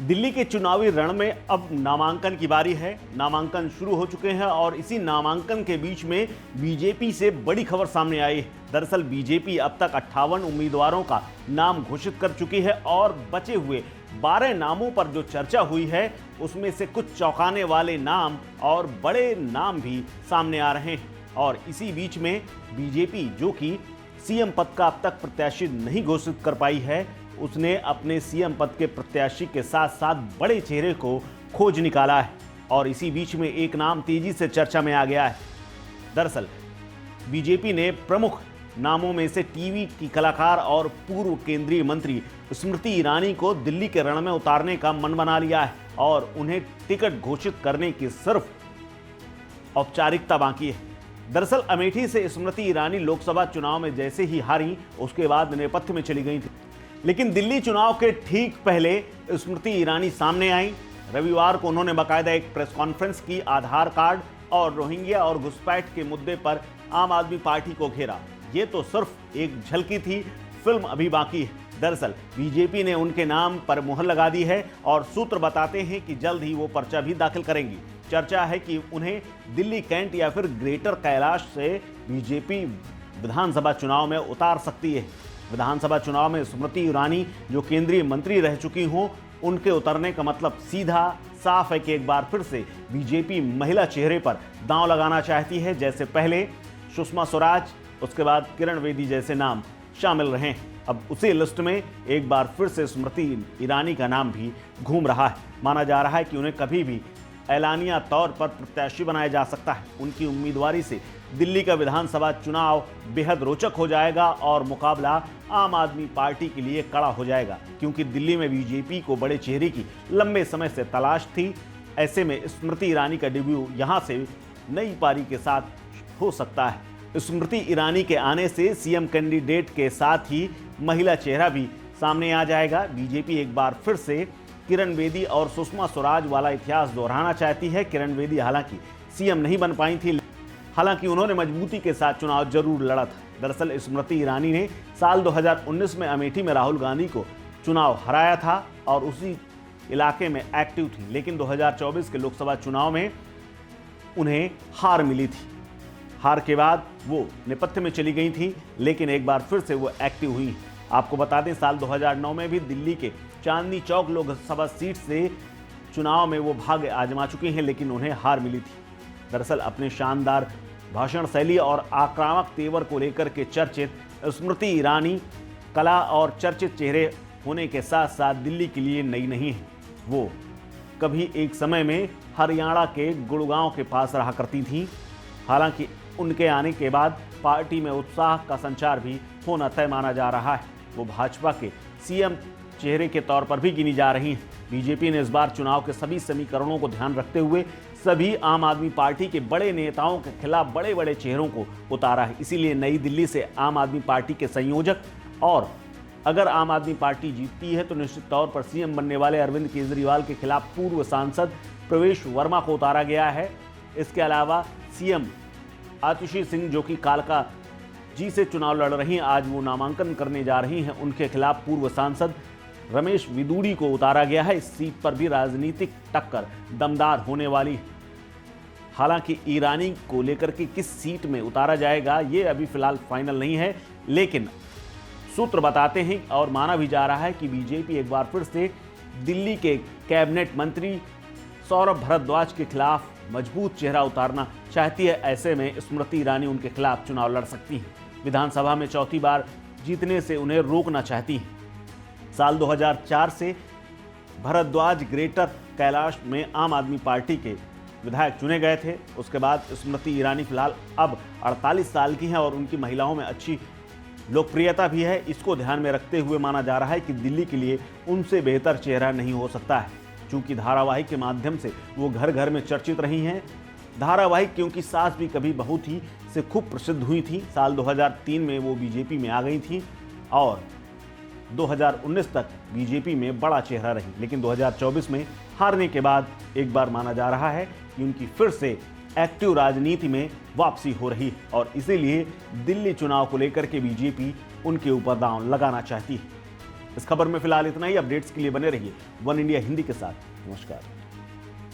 दिल्ली के चुनावी रण में अब नामांकन की बारी है। नामांकन शुरू हो चुके हैं और इसी नामांकन के बीच में बीजेपी से बड़ी खबर सामने आई है। दरअसल बीजेपी अब तक 58 उम्मीदवारों का नाम घोषित कर चुकी है और बचे हुए 12 नामों पर जो चर्चा हुई है उसमें से कुछ चौंकाने वाले नाम और बड़े नाम भी सामने आ रहे हैं। और इसी बीच में बीजेपी, जो कि सीएम पद का अब तक प्रत्याशी नहीं घोषित कर पाई है, उसने अपने सीएम पद के प्रत्याशी के साथ साथ बड़े चेहरे को खोज निकाला है। और इसी बीच में एक नाम तेजी से चर्चा में आ गया है। दरअसल बीजेपी ने प्रमुख नामों में से टीवी की कलाकार और पूर्व केंद्रीय मंत्री स्मृति ईरानी को दिल्ली के रण में उतारने का मन बना लिया है और उन्हें टिकट घोषित करने की सिर्फ औपचारिकता बाकी है। दरअसल अमेठी से स्मृति ईरानी लोकसभा चुनाव में जैसे ही हारी, उसके बाद नेपथ्य में चली गई थी। लेकिन दिल्ली चुनाव के ठीक पहले स्मृति ईरानी सामने आई। रविवार को उन्होंने बाकायदा एक प्रेस कॉन्फ्रेंस की, आधार कार्ड और रोहिंग्या और घुसपैठ के मुद्दे पर आम आदमी पार्टी को घेरा। ये तो सिर्फ एक झलकी थी, फिल्म अभी बाकी है। दरअसल बीजेपी ने उनके नाम पर मुहर लगा दी है और सूत्र बताते हैं कि जल्द ही वो पर्चा भी दाखिल करेंगी। चर्चा है कि उन्हें दिल्ली कैंट या फिर ग्रेटर कैलाश से बीजेपी विधानसभा चुनाव में उतार सकती है। विधानसभा चुनाव में स्मृति ईरानी, जो केंद्रीय मंत्री रह चुकी हों, उनके उतरने का मतलब सीधा साफ है कि एक बार फिर से बीजेपी महिला चेहरे पर दांव लगाना चाहती है। जैसे पहले सुषमा स्वराज, उसके बाद किरण बेदी जैसे नाम शामिल रहे हैं, अब उसी लिस्ट में एक बार फिर से स्मृति ईरानी का नाम भी घूम रहा है। माना जा रहा है कि उन्हें कभी भी ऐलानिया तौर पर प्रत्याशी बनाया जा सकता है। उनकी उम्मीदवारी से दिल्ली का विधानसभा चुनाव बेहद रोचक हो जाएगा और मुकाबला आम आदमी पार्टी के लिए कड़ा हो जाएगा, क्योंकि दिल्ली में बीजेपी को बड़े चेहरे की लंबे समय से तलाश थी। ऐसे में स्मृति ईरानी का डेब्यू यहां से नई पारी के साथ हो सकता है। स्मृति ईरानी के आने से सीएम कैंडिडेट के साथ ही महिला चेहरा भी सामने आ जाएगा। बीजेपी एक बार फिर से किरण बेदी और सुषमा स्वराज वाला इतिहास दोहराना चाहती है। किरण बेदी हालांकि सीएम नहीं बन पाई थी, हालांकि उन्होंने मजबूती के साथ चुनाव जरूर लड़ा था। दरअसल स्मृति ईरानी ने साल 2019 में अमेठी में राहुल गांधी को चुनाव हराया था और उसी इलाके में एक्टिव थी, लेकिन 2024 के लोकसभा चुनाव में उन्हें हार मिली थी। हार के बाद वो नेपथ्य में चली गई थी, लेकिन एक बार फिर से वो एक्टिव हुई। आपको बता दें, साल 2009 में भी दिल्ली के चांदनी चौक लोकसभा सीट से चुनाव में वो भाग्य आजमा चुकी हैं, लेकिन उन्हें हार मिली थी। दरअसल अपने शानदार भाषण शैली और आक्रामक तेवर को लेकर के चर्चित स्मृति ईरानी कला और चर्चित चेहरे होने के साथ साथ दिल्ली के लिए नई नहीं है। वो कभी एक समय में हरियाणा के गुड़गांव के पास रहा करती थीं। हालांकि उनके आने के बाद पार्टी में उत्साह का संचार भी होना तय माना जा रहा है। वो भाजपा के सीएम चेहरे के तौर पर भी गिनी जा रही हैं। बीजेपी ने इस बार चुनाव के सभी समीकरणों को ध्यान रखते हुए सभी आम आदमी पार्टी के बड़े नेताओं के खिलाफ बड़े बड़े चेहरों को उतारा है। इसीलिए नई दिल्ली से आम आदमी पार्टी के संयोजक, और अगर आम आदमी पार्टी जीतती है तो निश्चित तौर पर सीएम बनने वाले अरविंद केजरीवाल के खिलाफ पूर्व सांसद प्रवेश वर्मा को उतारा गया है। इसके अलावा सीएम आतिशी सिंह, जो कि कालका जी से चुनाव लड़ रही हैं, आज वो नामांकन करने जा रही हैं, उनके खिलाफ पूर्व सांसद रमेश विदुड़ी को उतारा गया है। इस सीट पर भी राजनीतिक टक्कर दमदार होने वाली है। हालांकि ईरानी को लेकर के किस सीट में उतारा जाएगा ये अभी फिलहाल फाइनल नहीं है, लेकिन सूत्र बताते हैं और माना भी जा रहा है कि बीजेपी एक बार फिर से दिल्ली के कैबिनेट मंत्री सौरभ भारद्वाज के खिलाफ मजबूत चेहरा उतारना चाहती है। ऐसे में स्मृति ईरानी उनके खिलाफ चुनाव लड़ सकती हैं। विधानसभा में चौथी बार जीतने से उन्हें रोकना चाहती हैं। साल 2004 से भारद्वाज ग्रेटर कैलाश में आम आदमी पार्टी के विधायक चुने गए थे। उसके बाद स्मृति ईरानी फिलहाल अब 48 साल की हैं और उनकी महिलाओं में अच्छी लोकप्रियता भी है। इसको ध्यान में रखते हुए माना जा रहा है कि दिल्ली के लिए उनसे बेहतर चेहरा नहीं हो सकता है। चूंकि धारावाहिक के माध्यम से वो घर घर में चर्चित रही हैं। धारावाहिक क्योंकि सास भी कभी बहू थी से खूब प्रसिद्ध हुई थी। साल 2003 में वो बीजेपी में आ गई थी और 2019 तक बीजेपी में बड़ा चेहरा रही, लेकिन 2024 में हारने के बाद एक बार माना जा रहा है कि उनकी फिर से एक्टिव राजनीति में वापसी हो रही है और इसीलिए दिल्ली चुनाव को लेकर के बीजेपी उनके ऊपर दांव लगाना चाहती है। इस खबर में फिलहाल इतना ही। अपडेट्स के लिए बने रहिए वन इंडिया हिंदी के साथ। नमस्कार।